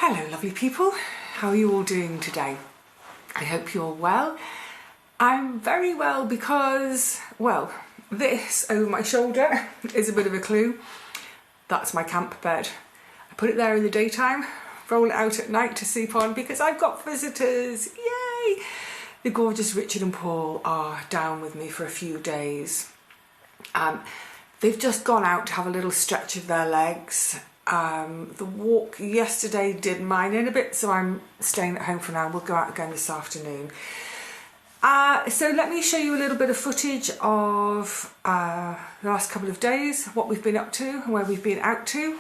Hello lovely people, how are you all doing today? I hope you're well. I'm very well because, well, this over my shoulder is a bit of a clue. That's my camp bed. I put it there in the daytime, roll it out at night to sleep on because I've got visitors, yay! The gorgeous Richard and Paul are down with me for a few days. They've just gone out to have a little stretch of their legs. The walk yesterday did mine in a bit, so I'm staying at home for now. We'll go out again this afternoon. So let me show you a little bit of footage of the last couple of days, what we've been up to and where we've been out to.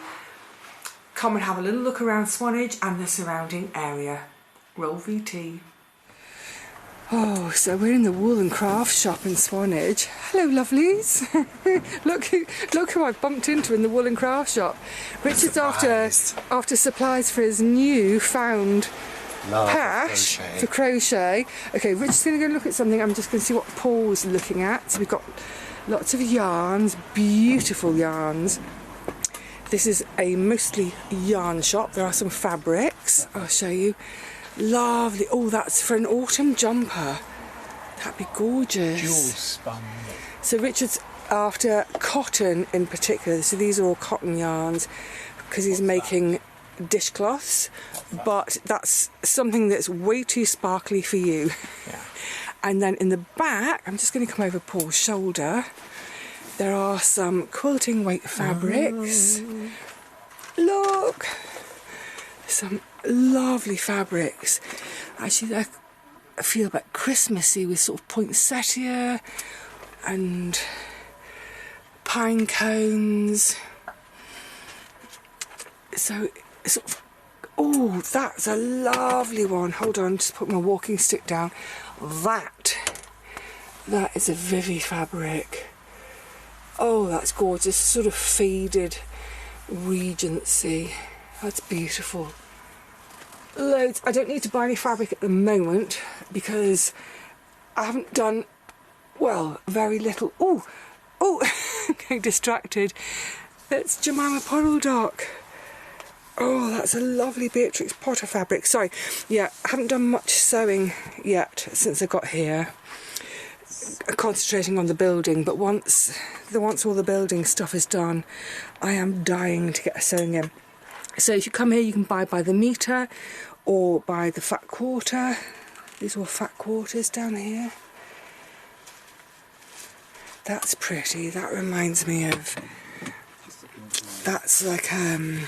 Come and have a little look around Swanage and the surrounding area. Roll VT. Oh, so we're in the wool and craft shop in Swanage. Hello, lovelies. look who I've bumped into in the wool and craft shop. Richard's after supplies for his new found pash for crochet. Okay, Richard's going to go look at something. I'm just going to see what Paul's looking at. So we've got lots of yarns, beautiful yarns. This is a mostly yarn shop. There are some fabrics. I'll show you. Lovely. Oh, that's for an autumn jumper. That'd be gorgeous. Jewel spun. So Richard's after cotton in particular. So these are all cotton yarns because he's making dishcloths. But that's something that's way too sparkly for you. Yeah. And then in the back, I'm just going to come over Paul's shoulder. There are some quilting weight fabrics. Oh. Look. Some lovely fabrics. Actually, I feel a bit Christmassy with sort of poinsettia and pine cones. So, sort of, oh, that's a lovely one. Hold on, just put my walking stick down. That is a Vivi fabric. Oh, that's gorgeous. Sort of faded Regency. That's beautiful. Loads. I don't need to buy any fabric at the moment because I haven't done, well, very little. Oh, getting distracted. It's Jemima Puddledock. Oh, that's a lovely Beatrix Potter fabric. Sorry, yeah, I haven't done much sewing yet since I got here. Concentrating on the building, but once all the building stuff is done, I am dying to get sewing in. So if you come here, you can buy by the metre or by the fat quarter. These are all fat quarters down here. That's pretty. That reminds me of... That's like a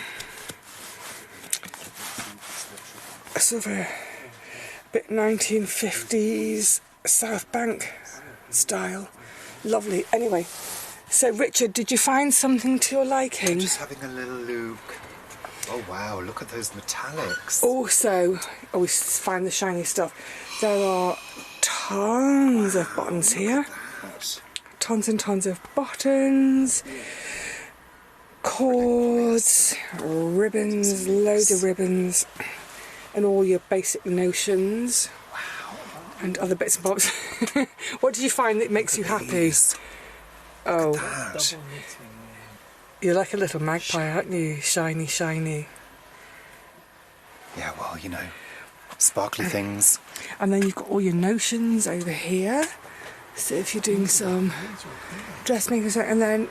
sort of a bit 1950s South Bank style. Lovely. Anyway, so Richard, did you find something to your liking? I'm just having a little look. Oh wow, look at those metallics. Also, we find the shiny stuff. There are tons of buttons here. Tons and tons of buttons, cords, ribbons, loads of ribbons, and all your basic notions. Wow. And other bits and bobs. What did you find that makes you happy? Oh. That. You're like a little magpie, aren't you? Shiny, shiny. Yeah, well, you know, sparkly things. And then you've got all your notions over here. So if you're doing some dressmaking, and then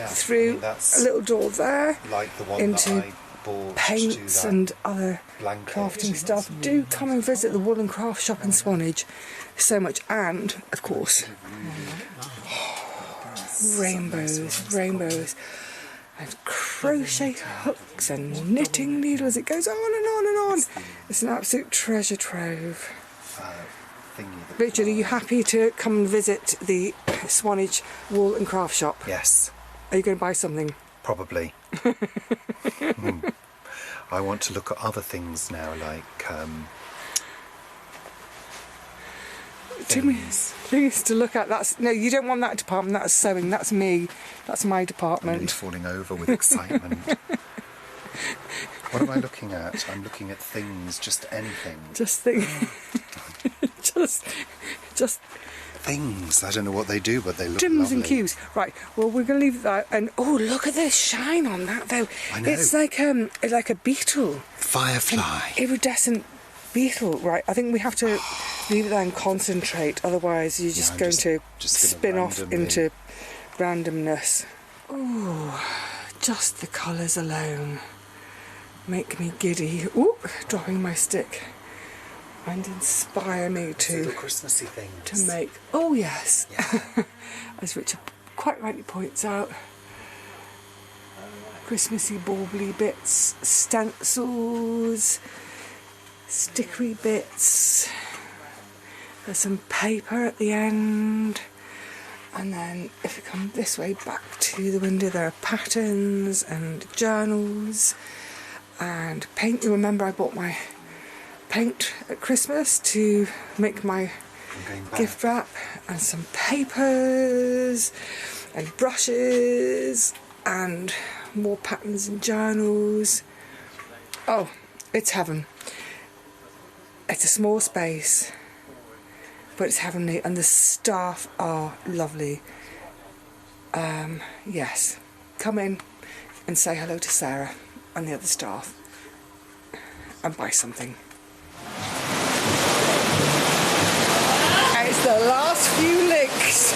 through a little door there, like the one into that I bought paints and other crafting stuff. Do come and visit the wool and craft shop in Swanage. So much, and of course, rainbows. And crochet hooks and knitting needles. It goes on and on and on. It's an absolute treasure trove. Richard, are you happy to come and visit the Swanage Wool and Craft Shop? Yes. Are you going to buy something? Probably. I want to look at other things now, like things to look at. That's no, you don't want that department. That's sewing. That's me. That's my department. I'm really falling over with excitement. What am I looking at? I'm looking at things, just anything. Just things. just things. I don't know what they do, but they look Drums lovely. and cues. Right, well, we're going to leave that. And, oh, look at the shine on that, though. I know. It's like a beetle. Firefly. Iridescent beetle. Right, I think we have to leave it there and concentrate. Otherwise, you're just going to spin off into randomness. Oh, just the colours alone make me giddy. Ooh, dropping my stick. And inspire me to little Christmassy things. make. Oh yes, Yeah. as Richard quite rightly points out, Christmassy baubley bits, stencils, stickery bits. There's some paper at the end, and then if you come this way back to the window, there are patterns and journals and paint. You remember I bought my paint at Christmas to make my gift wrap, and some papers and brushes and more patterns and journals. Oh, it's heaven. It's a small space, but it's heavenly, and the staff are lovely. Yes, come in and say hello to Sarah and the other staff and buy something. It's the last few licks.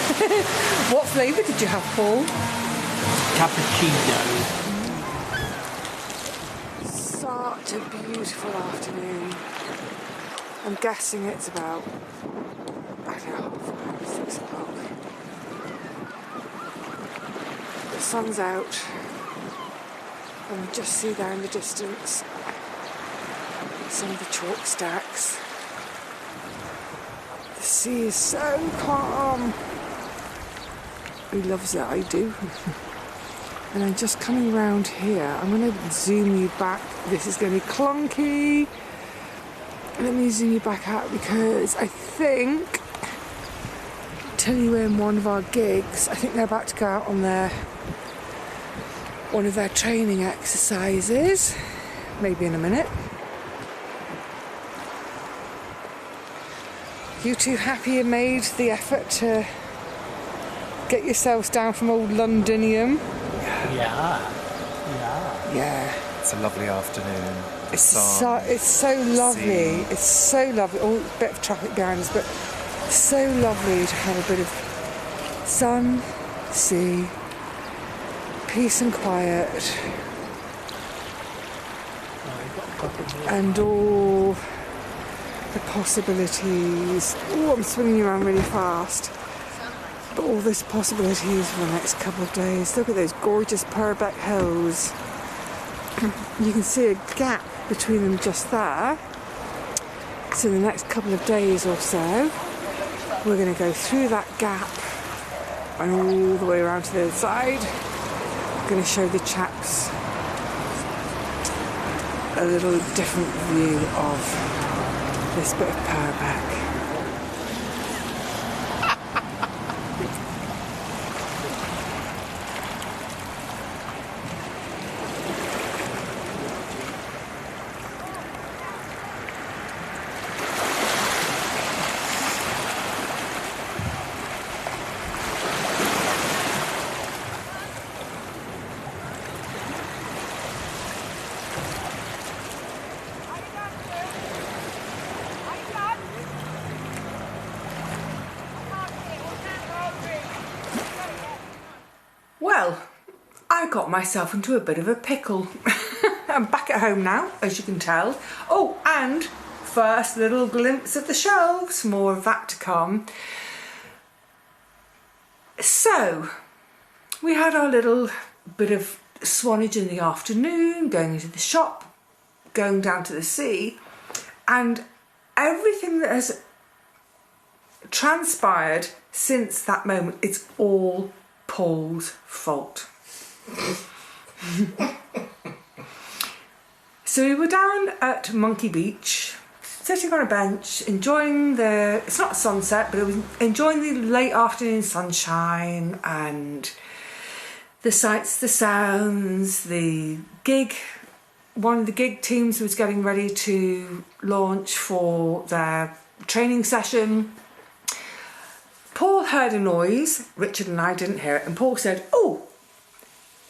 What flavour did you have, Paul? Cappuccino. Such a beautiful afternoon. I'm guessing it's about, I don't know, 6 o'clock. The sun's out, and we just see there in the distance some of the chalk stacks. The sea is so calm. He loves it, I do. And I'm just coming round here. I'm going to zoom you back. This is going to be clunky. Let me zoom you back out, because I think, tell you in one of our gigs, I think they're about to go out on one of their training exercises, maybe in a minute. You two happy you made the effort to get yourselves down from old Londinium? Yeah. It's a lovely afternoon. It's so lovely. Sea. It's so lovely. Oh, a bit of traffic behind us, but so lovely to have a bit of sun, sea, peace and quiet, and all the possibilities. Oh, I'm swinging you around really fast. But all those possibilities for the next couple of days. Look at those gorgeous Purbeck hills. You can see a gap between them just there. So in the next couple of days or so, we're going to go through that gap and all the way around to the other side. I'm going to show the chaps a little different view of this bit of Purbeck. Well, I got myself into a bit of a pickle. I'm back at home now, as you can tell. Oh, and first little glimpse of the shelves, more of that to come. So, we had our little bit of Swanage in the afternoon, going into the shop, going down to the sea, and everything that has transpired since that moment, it's all Paul's fault. So we were down at Monkey Beach, sitting on a bench, enjoying it's not sunset, but it was enjoying the late afternoon sunshine and the sights, the sounds, the gig. One of the gig teams was getting ready to launch for their training session. Paul heard a noise. Richard and I didn't hear it. And Paul said, "Oh,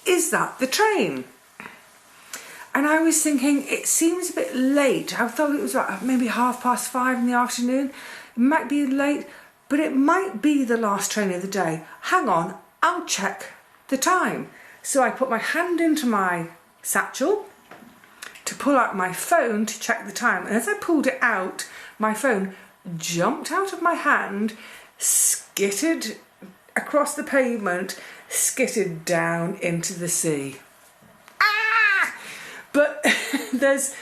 is that the train?" And I was thinking, it seems a bit late. I thought it was about maybe 5:30 in the afternoon. It might be late, but it might be the last train of the day. Hang on, I'll check the time. So I put my hand into my satchel to pull out my phone to check the time. And as I pulled it out, my phone jumped out of my hand, skittered across the pavement, skittered down into the sea. But there's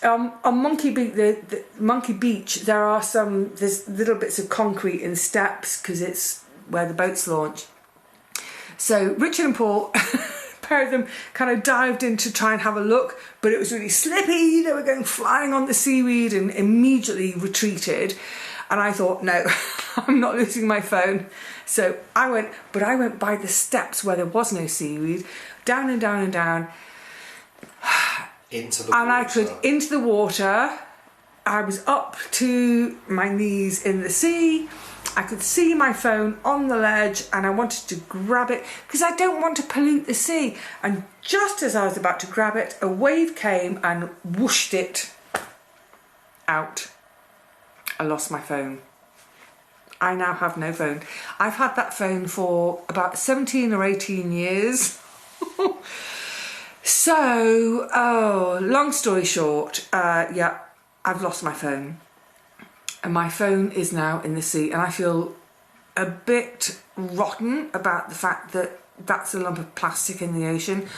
on Monkey Beach, the Monkey Beach, there's little bits of concrete and steps because it's where the boats launch. So Richard and Paul, a pair of them, kind of dived in to try and have a look, but it was really slippy. They were going flying on the seaweed and immediately retreated. And I thought, no, I'm not losing my phone. So I went by the steps where there was no seaweed, down and down and down. Into the water. And I could, into the water. I was up to my knees in the sea. I could see my phone on the ledge and I wanted to grab it because I don't want to pollute the sea. And just as I was about to grab it, a wave came and whooshed it out. I lost my phone. I now have no phone. I've had that phone for about 17 or 18 years. So, long story short, yeah, I've lost my phone. And my phone is now in the sea. And I feel a bit rotten about the fact that that's a lump of plastic in the ocean.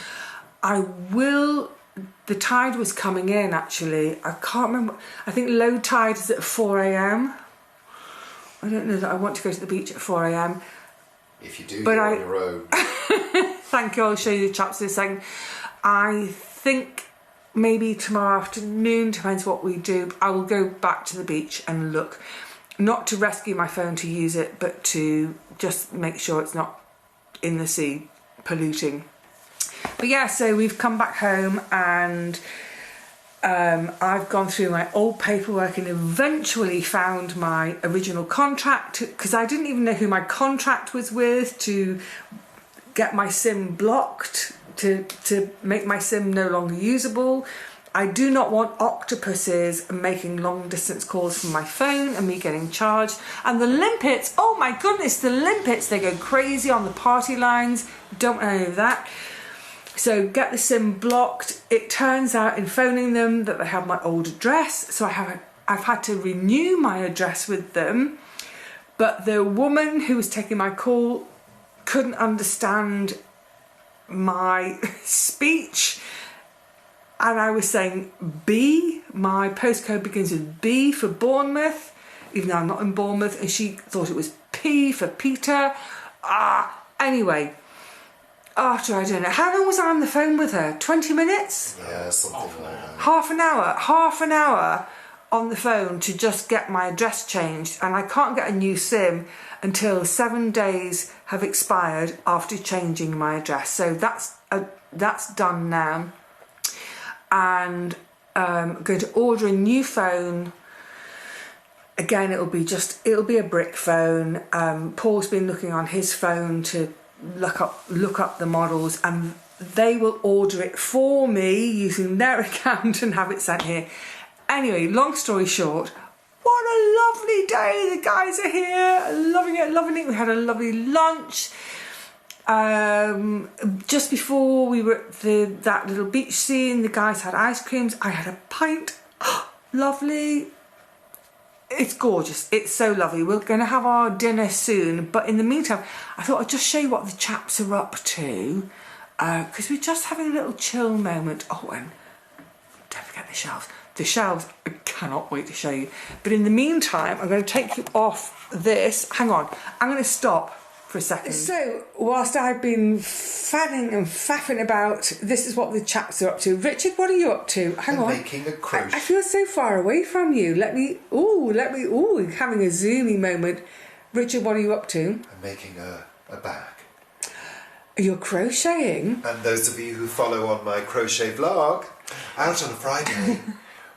The tide was coming in, actually. I can't remember. I think low tide is at 4 a.m. I don't know that I want to go to the beach at 4 a.m. If you do, you're on your own. Thank you. I'll show you the chaps in a second. I think maybe tomorrow afternoon, depends what we do, I will go back to the beach and look. Not to rescue my phone to use it, but to just make sure it's not in the sea polluting. But yeah, so we've come back home and I've gone through my old paperwork and eventually found my original contract, because I didn't even know who my contract was with, to get my SIM blocked, to make my SIM no longer usable. I do not want octopuses making long distance calls from my phone and me getting charged. And the limpets, oh my goodness, the limpets, they go crazy on the party lines. Don't want any of that. So get the SIM blocked. It turns out in phoning them that they have my old address. So I've had to renew my address with them. But the woman who was taking my call couldn't understand my speech. And I was saying B, my postcode begins with B for Bournemouth, even though I'm not in Bournemouth, and she thought it was P for Peter. Anyway, after, I don't know, how long was I on the phone with her? 20 minutes? Yeah, something like that. Half an hour on the phone to just get my address changed, and I can't get a new SIM until 7 days have expired after changing my address. So that's done now. And I'm going to order a new phone. Again, it'll be a brick phone. Paul's been looking on his phone to look up the models, and they will order it for me using their account and have it sent here. Anyway, long story short, what a lovely day. The guys are here, loving it. We had a lovely lunch. Just before we were at that little beach scene, the guys had ice creams. I had a pint. Lovely. It's gorgeous. It's so lovely. We're going to have our dinner soon, but in the meantime, I thought I'd just show you what the chaps are up to, because we're just having a little chill moment. Oh, and don't forget the shelves. The shelves, I cannot wait to show you. But in the meantime, I'm going to take you off this. Hang on, I'm going to stop for a second. So, whilst I've been fanning and faffing about, this is what the chaps are up to. Richard, what are you up to? Hang on. Making a crochet. I feel so far away from you. Having a zoomy moment. Richard, what are you up to? I'm making a bag. You're crocheting? And those of you who follow on my crochet vlog, out on a Friday,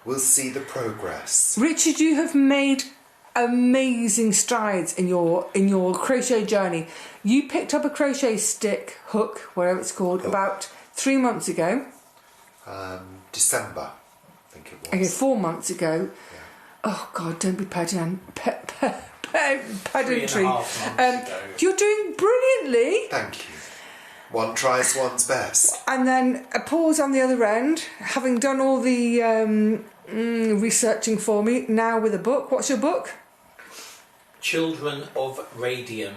will see the progress. Richard, you have made amazing strides in your crochet journey. You picked up a crochet stick, hook, whatever it's called, about 3 months ago. December, I think it was. Okay, 4 months ago. Yeah. Oh God, don't be pedantry. 3.5 months ago. You're doing brilliantly. Thank you. One tries one's best. And then a pause on the other end, having done all the researching for me, now with a book. What's your book? Children of Radium.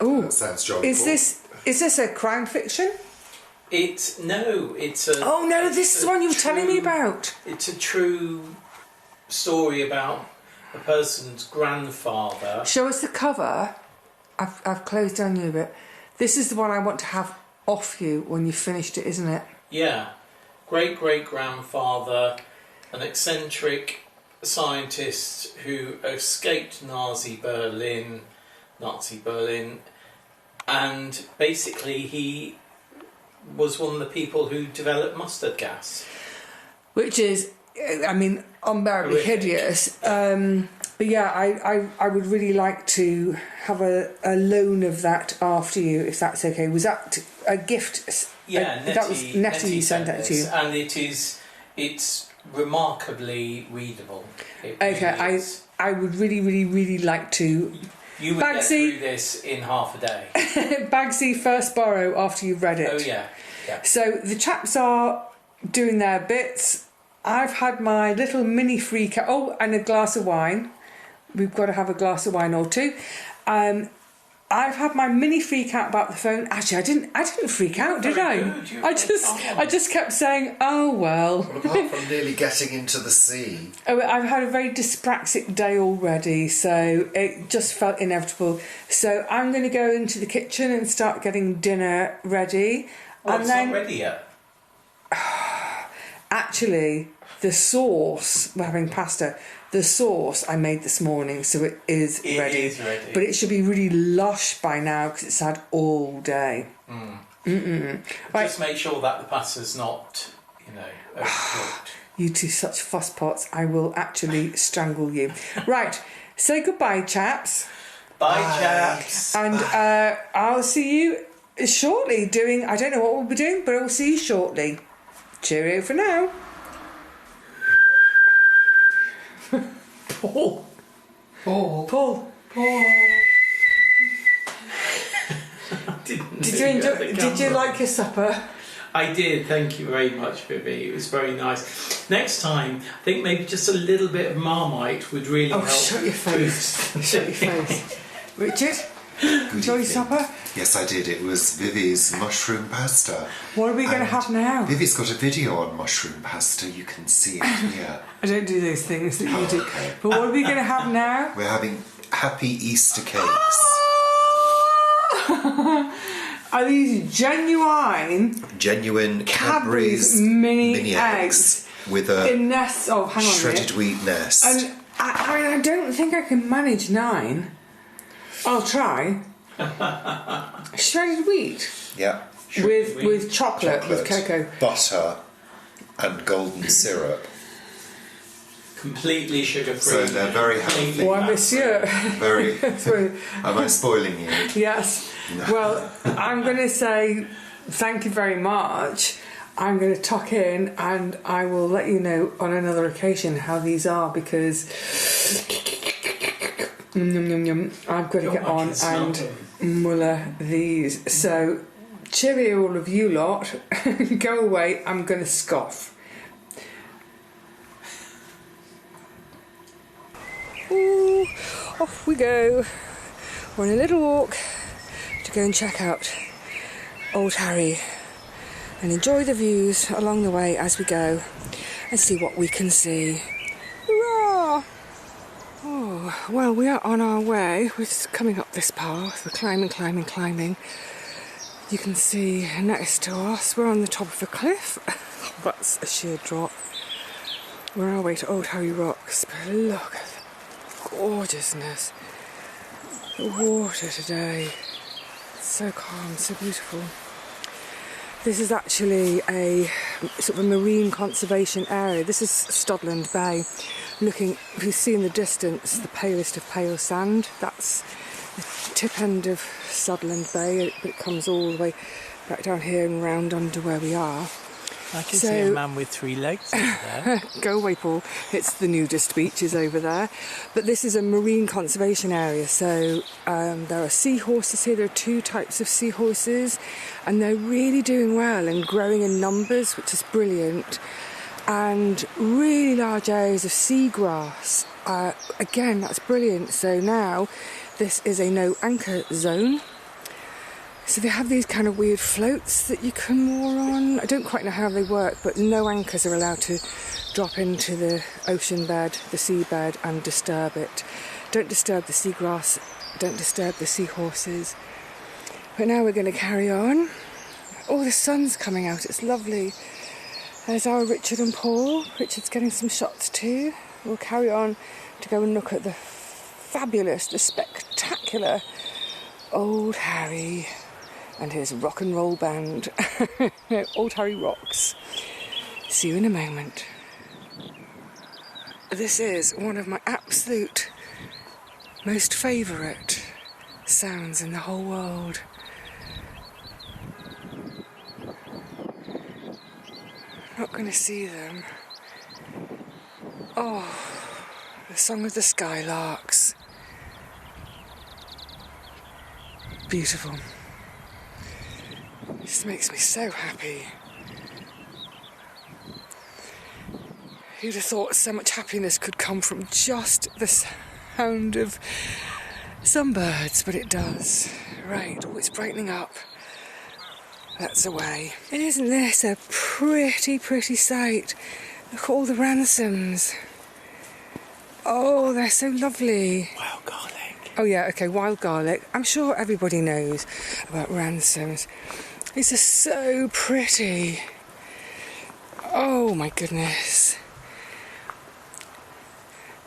Oh, That sounds jolly is cool. this a crime fiction? It's a. Oh no, this is the one you were telling me about. It's a true story about a person's grandfather. Show us the cover. I've closed down you a bit. This is the one I want to have off you when you've finished it, isn't it? Yeah, great-great-grandfather, an eccentric scientist who escaped Nazi Berlin, and basically he was one of the people who developed mustard gas. Which is, I mean, unbearably Horrific. hideous. But yeah, I would really like to have a loan of that after you, if that's okay. Was that a gift? Yeah, that was Nettie who sent that to you. and it's remarkably readable. It Okay, really is. I would really like to. You would get Bagsy. through this in half a day. Bagsy first borrow after you've read it. Oh yeah. So the chaps are doing their bits. I've had my little mini freak out. Oh, and a glass of wine. We've got to have a glass of wine or two. I've had my mini freak out about the phone. Actually, I didn't freak out, did I? Very good. I just kept saying, oh well. Well, apart from nearly getting into the sea. Oh, I've had a very dyspraxic day already, so it just felt inevitable. So I'm going to go into the kitchen and start getting dinner ready. Oh, and it's then not ready yet. actually, the sauce, we're having pasta. The sauce I made this morning, so it is ready. It is ready. But it should be really lush by now because it's had all day. Right. Just make sure that the pasta's not, overcooked. You two such fusspots, I will actually strangle you. Right, say goodbye, chaps. Bye, chaps. And I'll see you shortly doing, I don't know what we'll be doing, but I'll see you shortly. Cheerio for now. Paul. Did you like your supper? I did, thank you very much, Vivi. It was very nice. Next time, I think maybe just a little bit of Marmite would really help. Shut your face. Shut your face. Richard, Good enjoy your evening. supper? Yes, I did. It was Vivi's mushroom pasta. What are we going to And have now? Vivi's got a video on mushroom pasta. You can see it here. I don't do those things that you do. Okay. But what are we going to have now? We're having happy Easter cakes. Are these genuine Genuine Cadbury's Cadbury's mini eggs with a in nests? Oh, hang on a shredded minute. wheat nest. And I don't think I can manage 9. I'll try. Shredded wheat Yeah. with chocolate, with cocoa. butter, and golden syrup. Completely sugar-free. So they're very healthy. Why, monsieur? Very. So, Am I spoiling you? yes. Well, I'm going to say thank you very much. I'm going to tuck in and I will let you know on another occasion how these are because I've got to get on and muller these. So, cheerio all of you lot. Go away. I'm going to scoff. Ooh, off we go. We're on a little walk to go and check out Old Harry and enjoy the views along the way as we go and see what we can see. Hurrah! Oh, well, we are on our way. We're just coming up this path. We're climbing. You can see next to us, we're on the top of a cliff. That's a sheer drop. We're on our way to Old Harry Rocks, but look at the gorgeousness. The water today, so calm, so beautiful. This is actually a sort of a marine conservation area. This is Stodland Bay. Looking, if you see in the distance, the palest of pale sand, that's the tip end of Stodland Bay, but it comes all the way back down here and round under where we are. I can see a man with 3 legs over there. Go away, Paul. It's the nudist beaches over there. But this is a marine conservation area, so there are seahorses here. There are 2 types of seahorses, and they're really doing well and growing in numbers, which is brilliant. And really large areas of seagrass. Again, that's brilliant. So now this is a no anchor zone. So they have these kind of weird floats that you can moor on. I don't quite know how they work, but no anchors are allowed to drop into the ocean bed, the seabed, and disturb it. Don't disturb the seagrass, don't disturb the seahorses. But now we're going to carry on. Oh, the sun's coming out, it's lovely. There's our Richard and Paul. Richard's getting some shots too. We'll carry on to go and look at the fabulous, the spectacular Old Harry and his rock and roll band. Old Harry rocks. See you in a moment. This is one of my absolute most favourite sounds in the whole world. Not going to see them. Oh, the song of the Skylarks. Beautiful. This makes me so happy. Who'd have thought so much happiness could come from just the sound of some birds, but it does. Right, oh, it's brightening up. That's away. And isn't this a pretty sight? Look at all the ransoms. Oh, they're so lovely. Wild garlic. Oh yeah, okay, wild garlic. I'm sure everybody knows about ransoms. These are so pretty. Oh my goodness.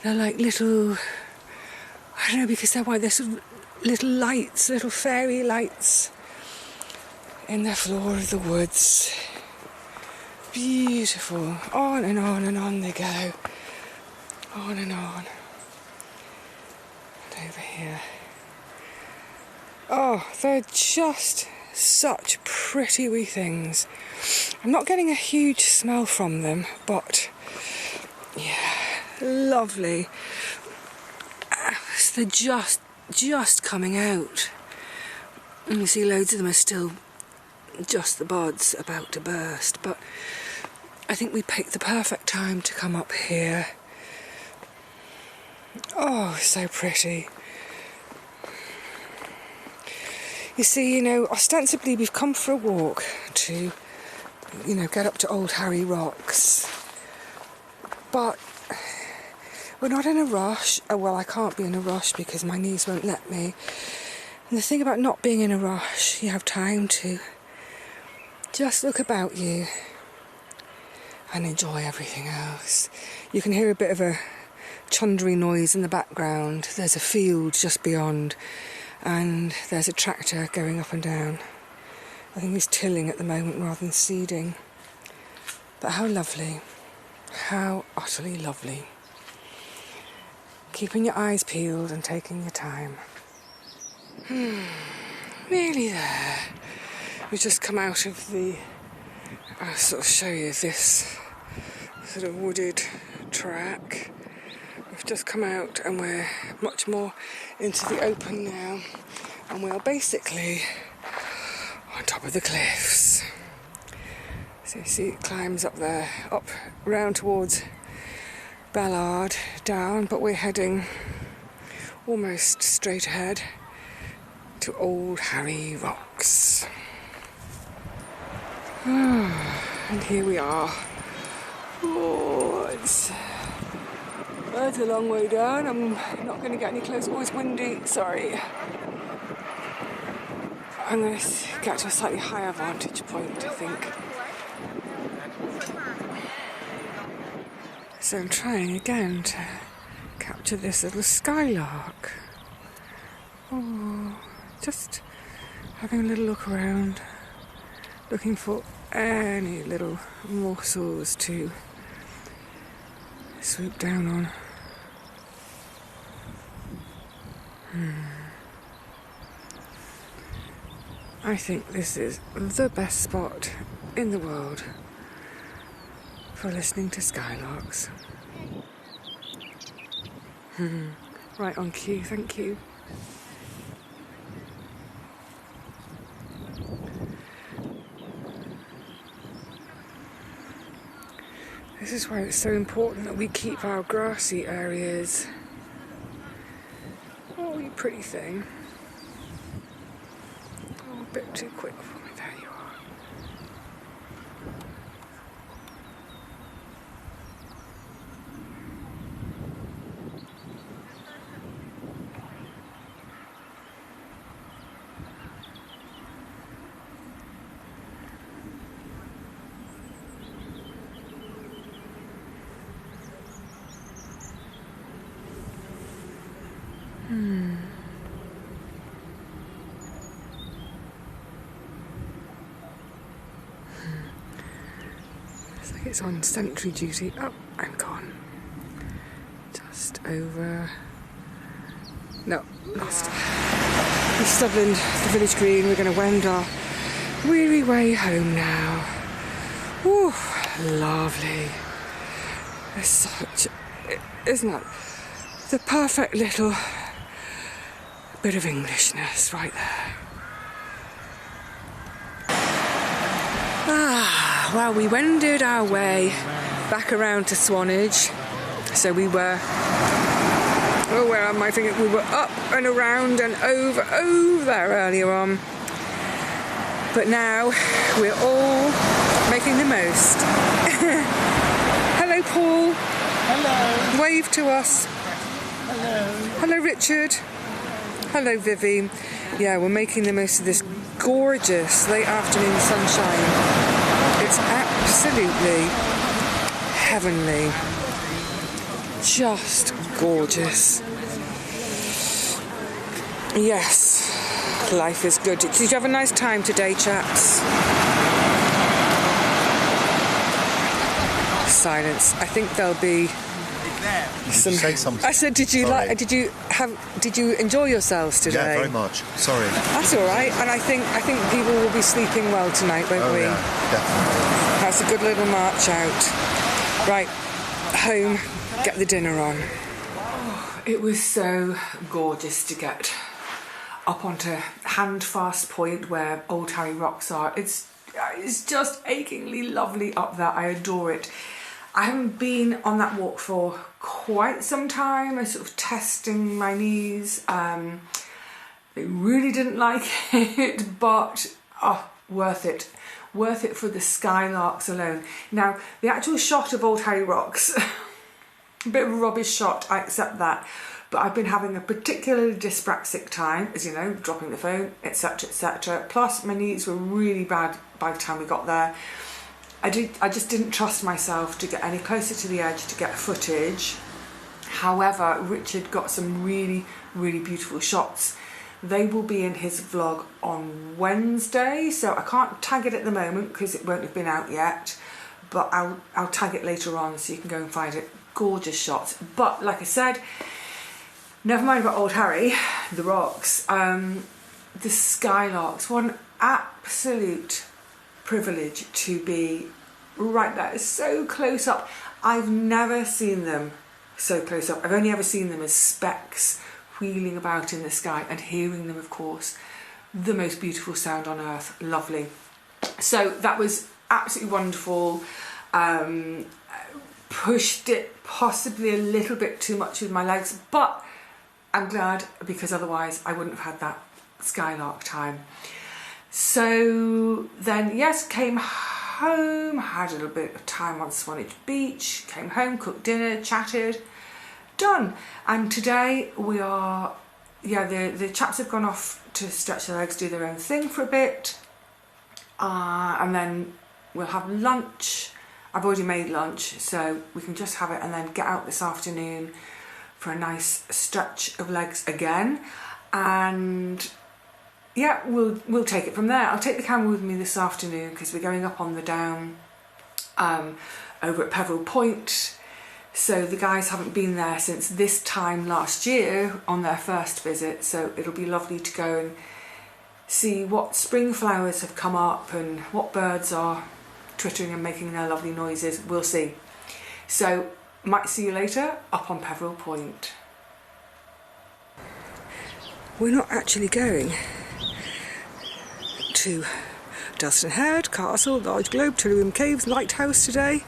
They're like little, I don't know, because they're white, they're sort of little lights, little fairy lights in the floor of the woods. Beautiful. On and on and on they go. On and on. And over here. Oh, they're just such pretty wee things. I'm not getting a huge smell from them, but yeah, lovely. So they're just coming out. And you see loads of them are still just the buds about to burst, but I think we picked the perfect time to come up here. Oh, so pretty. You see, ostensibly we've come for a walk to, get up to Old Harry Rocks. But we're not in a rush. Oh, well, I can't be in a rush because my knees won't let me. And the thing about not being in a rush, you have time to just look about you and enjoy everything else. You can hear a bit of a chundry noise in the background. There's a field just beyond. And there's a tractor going up and down. I think he's tilling at the moment rather than seeding. But how lovely. How utterly lovely. Keeping your eyes peeled and taking your time. Nearly there. We've just come out of the... I'll sort of show you this sort of wooded track. We've just come out and we're much more into the open now, and we're basically on top of the cliffs. So you see it climbs up there, up round towards Ballard, down, but we're heading almost straight ahead to Old Harry Rocks. And here we are. Oh, that's a long way down. I'm not going to get any closer. Oh, it's windy. Sorry. I'm going to get to a slightly higher vantage point, I think. So I'm trying again to capture this little skylark. Oh, just having a little look around. looking for any little morsels to swoop down on. I think this is the best spot in the world for listening to Skylarks. Right on cue, thank you. This is why it's so important that we keep our grassy areas. Oh, you pretty thing. Oh, a bit too quick for me. There you are. It's like it's on sentry duty. Oh, I'm gone. Just over. No, lost. East Dublin, the village green. We're going to wend our weary way home now. Ooh, lovely. It's such, isn't it? The perfect little bit of Englishness right there. Well, we wended our way back around to Swanage. So we were, oh, where am I thinking? We were up and around and over there earlier on. But now we're all making the most. Hello, Paul. Hello. Wave to us. Hello. Hello, Richard. Hello, Vivi. Yeah, we're making the most of this gorgeous late afternoon sunshine. It's absolutely heavenly. Just gorgeous. Yes, life is good. Did you have a nice time today, chaps? Silence. I think there'll be Did you say something? I said, did you Sorry. did you enjoy yourselves today? Yeah, very much. Sorry. That's all right. And I think people will be sleeping well tonight, won't we? Yeah, definitely. That's a good little march out. Right, home, get the dinner on. It was so gorgeous to get up onto Handfast Point where Old Harry Rocks are. It's just achingly lovely up there. I adore it. I haven't been on that walk for quite some time. I sort of testing my knees. They really didn't like it, but worth it. Worth it for the Skylarks alone. Now, the actual shot of Old Harry Rocks, a bit of a rubbish shot, I accept that. But I've been having a particularly dyspraxic time, as you know, dropping the phone, etc, etc. Plus, my knees were really bad by the time we got there. I just didn't trust myself to get any closer to the edge to get footage. However, Richard got some really, really beautiful shots. They will be in his vlog on Wednesday, so I can't tag it at the moment because it won't have been out yet, but I'll tag it later on so you can go and find it. Gorgeous shots. But like I said, never mind about Old Harry, the rocks, the Skylarks. What an absolute privilege to be right there, so close up. I've never seen them so close up. I've only ever seen them as specks wheeling about in the sky, and hearing them, of course, the most beautiful sound on earth. Lovely. So that was absolutely wonderful. Pushed it possibly a little bit too much with my legs, but I'm glad, because otherwise I wouldn't have had that Skylark time. So then, yes, came home, had a little bit of time on Swanage Beach, came home, cooked dinner, chatted, done. And today we are, the chaps have gone off to stretch their legs, do their own thing for a bit, and then we'll have lunch. I've already made lunch, so we can just have it and then get out this afternoon for a nice stretch of legs again. And yeah, we'll take it from there. I'll take the camera with me this afternoon because we're going up on the down over at Peveril Point. So the guys haven't been there since this time last year on their first visit, so it'll be lovely to go and see what spring flowers have come up and what birds are twittering and making their lovely noises. We'll see. So might see you later up on Peveril Point. We're not actually going to Durlston Head, Castle, Large Globe, Tullium Caves, Lighthouse today.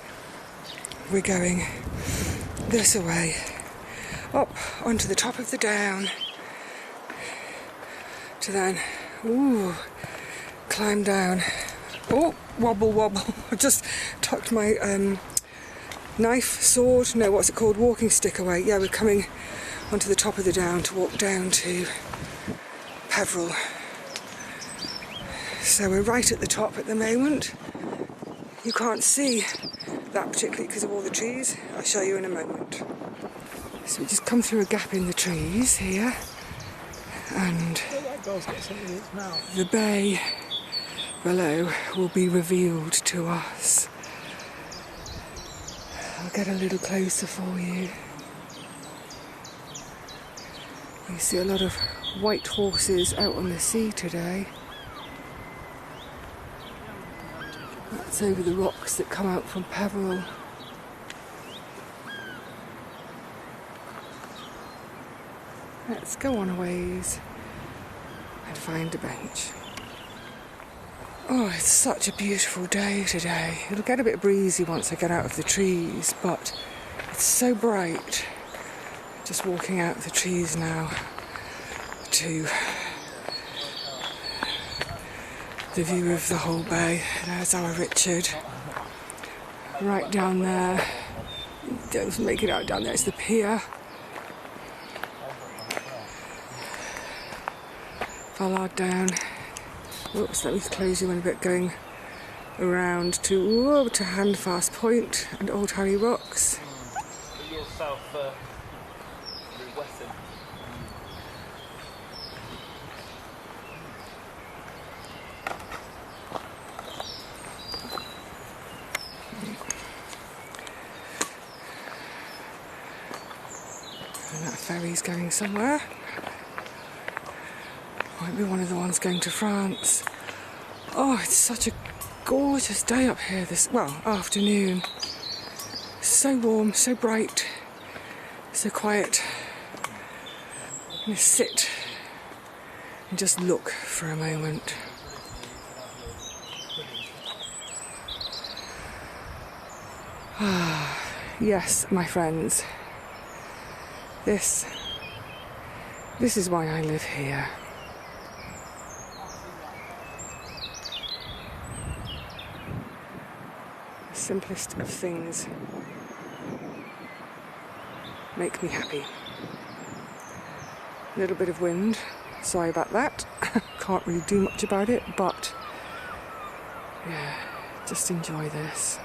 We're going this way, up onto the top of the down, to then, climb down. Oh, wobble wobble. I just tucked my knife, sword, no, what's it called, walking stick away. Yeah, we're coming onto the top of the down to walk down to Peveril. So we're right at the top at the moment. You can't see that particularly because of all the trees. I'll show you in a moment. So we just come through a gap in the trees here, and the bay below will be revealed to us. I'll get a little closer for you. You see a lot of white horses out on the sea today. That's over the rocks that come out from Peveril. Let's go on a ways and find a bench. Oh, it's such a beautiful day today. It'll get a bit breezy once I get out of the trees, but it's so bright. Just walking out of the trees now to the view of the whole bay. There's our Richard. Right down there. Don't make it out down there, it's the pier. Ballard down. Oops, let me close you in a bit, going around to Handfast Point and Old Harry Rocks. And that ferry's going somewhere. Might be one of the ones going to France. Oh, it's such a gorgeous day up here this, afternoon. So warm, so bright, so quiet. I'm going to sit and just look for a moment. Ah, yes, my friends. This is why I live here. The simplest of things make me happy. A little bit of wind, sorry about that. Can't really do much about it, but yeah, just enjoy this.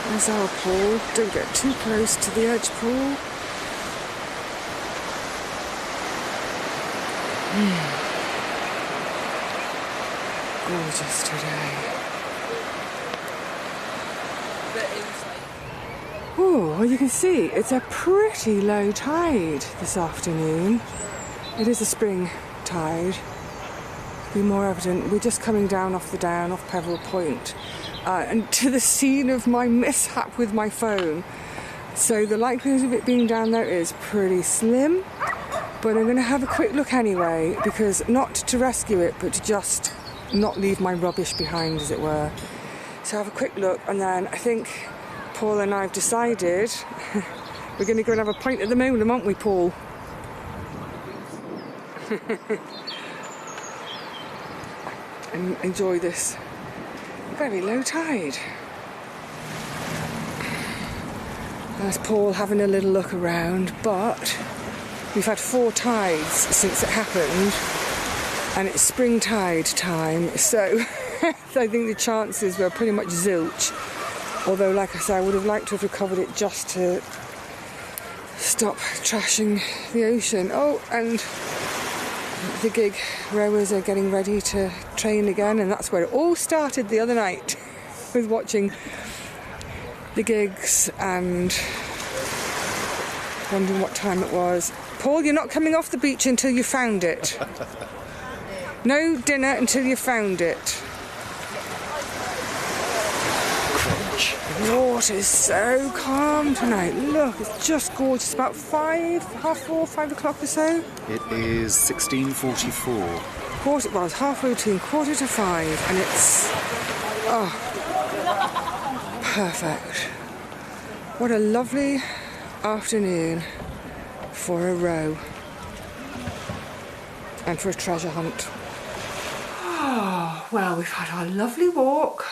There's our pool. Don't get too close to the edge, Paul. Gorgeous today. Oh, well, you can see it's a pretty low tide this afternoon. It is a spring tide. Be more evident. We're just coming down off the down, off Peveril Point. And to the scene of my mishap with my phone. So the likelihood of it being down there is pretty slim, but I'm going to have a quick look anyway, because not to rescue it, but to just not leave my rubbish behind, as it were. So have a quick look, and then I think Paul and I have decided we're going to go and have a pint at the Molam, aren't we, Paul? And enjoy this very low tide. There's Paul having a little look around, but we've had 4 tides since it happened, and it's spring tide time, so I think the chances were pretty much zilch. Although, like I said, I would have liked to have recovered it just to stop trashing the ocean. Oh, and the gig rowers are getting ready to train again, and that's where it all started the other night, with watching the gigs and wondering what time it was. Paul, you're not coming off the beach until you found it. No dinner until you found it. The water's so calm tonight. Look, it's just gorgeous. About 5 o'clock or so. It is 16:44. Well, it's halfway between 4:45, and it's perfect. What a lovely afternoon for a row and for a treasure hunt. Oh, well, we've had our lovely walk.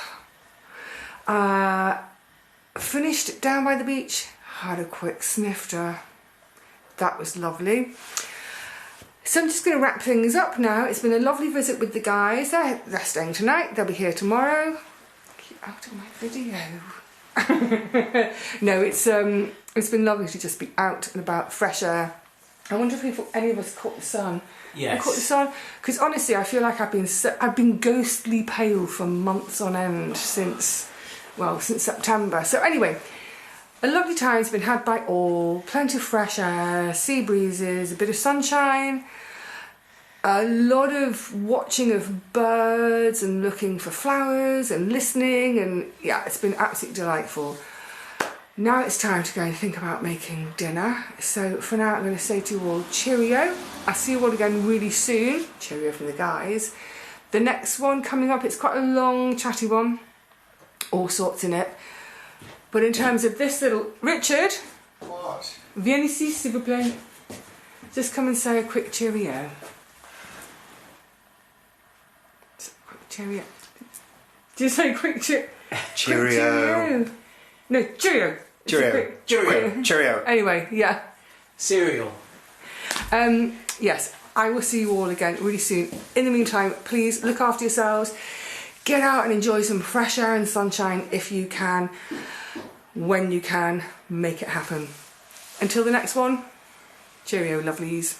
Finished down by the beach, had a quick snifter. That was lovely. So I'm just going to wrap things up now. It's been a lovely visit with the guys. They're staying tonight. They'll be here tomorrow. Keep out of my video. No, it's been lovely to just be out and about, fresh air. I wonder if any of us caught the sun. Yes. I caught the sun because honestly, I feel like I've been ghostly pale for months on end since September. So anyway, a lovely time's been had by all. Plenty of fresh air, sea breezes, a bit of sunshine, a lot of watching of birds and looking for flowers and listening, and yeah, it's been absolutely delightful. Now it's time to go and think about making dinner. So for now, I'm going to say to you all, cheerio. I'll see you all again really soon. Cheerio from the guys. The next one coming up, it's quite a long, chatty one. All sorts in it. But in terms of this little... Richard? What? Viens ici, s'il vous plaît. Just come and say a quick cheerio. Cheerio. Do you say quick cheerio? Cheerio. No, cheerio. Cheerio. Cheerio. Cheerio. Anyway, yeah. Cereal. Yes, I will see you all again really soon. In the meantime, please look after yourselves. Get out and enjoy some fresh air and sunshine if you can. When you can, make it happen. Until the next one, cheerio, lovelies.